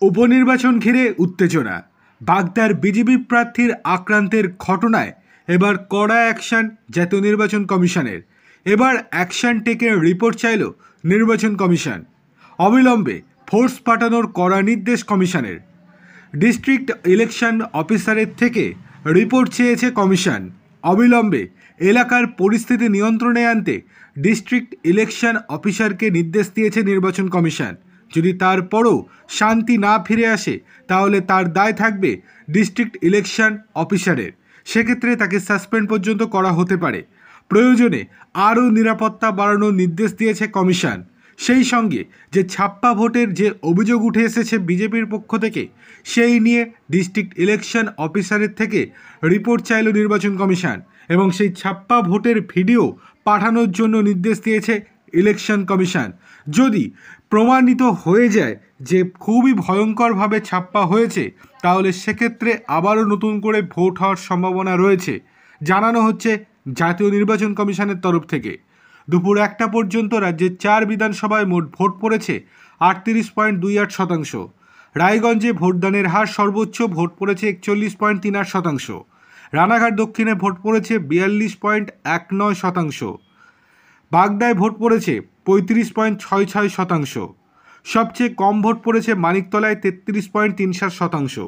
উপনির্বাচন ঘিরে উত্তেজনা। বাগদার বিজেপি প্রার্থীর আক্রান্তের ঘটনায় এবার কড়া অ্যাকশন জাতীয় নির্বাচন কমিশনের। এবার অ্যাকশন টেকের রিপোর্ট চাইল নির্বাচন কমিশন। অবিলম্বে ফোর্স পাঠানোর কড়া নির্দেশ কমিশনের। ডিস্ট্রিক্ট ইলেকশন অফিসারের থেকে রিপোর্ট চেয়েছে কমিশন। অবিলম্বে এলাকার পরিস্থিতি নিয়ন্ত্রণে আনতে ডিস্ট্রিক্ট ইলেকশন অফিসারকে নির্দেশ দিয়েছে নির্বাচন কমিশন। যদি তারপরও শান্তি না ফিরে আসে তাহলে তার দায় থাকবে ডিস্ট্রিক্ট ইলেকশন অফিসারের। সেক্ষেত্রে তাকে সাসপেন্ড পর্যন্ত করা হতে পারে। প্রয়োজনে আরও নিরাপত্তা বাড়ানোর নির্দেশ দিয়েছে কমিশন। সেই সঙ্গে যে ছাপ্পা ভোটের যে অভিযোগ উঠে এসেছে বিজেপির পক্ষ থেকে, সেই নিয়ে ডিস্ট্রিক্ট ইলেকশন অফিসারের থেকে রিপোর্ট চাইল নির্বাচন কমিশন এবং সেই ছাপ্পা ভোটের ভিডিও পাঠানোর জন্য নির্দেশ দিয়েছে ইলেকশন কমিশন। যদি প্রমাণিত হয়ে যায় যে খুবই ভয়ঙ্করভাবে ছাপ্পা হয়েছে, তাহলে সেক্ষেত্রে আবারও নতুন করে ভোট হওয়ার সম্ভাবনা রয়েছে, জানানো হচ্ছে জাতীয় নির্বাচন কমিশনের তরফ থেকে। দুপুর 1টা পর্যন্ত রাজ্যের 4 বিধানসভায় মোট ভোট পড়েছে 38.28%। রায়গঞ্জে ভোটদানের হার সর্বোচ্চ, ভোট পড়েছে 41.38%। রানাঘাট দক্ষিণে ভোট পড়েছে 42.19%। বাগদায় ভোট পড়েছে 35.66%। সবচেয়ে কম ভোট পড়েছে মানিকতলায় 33.37%।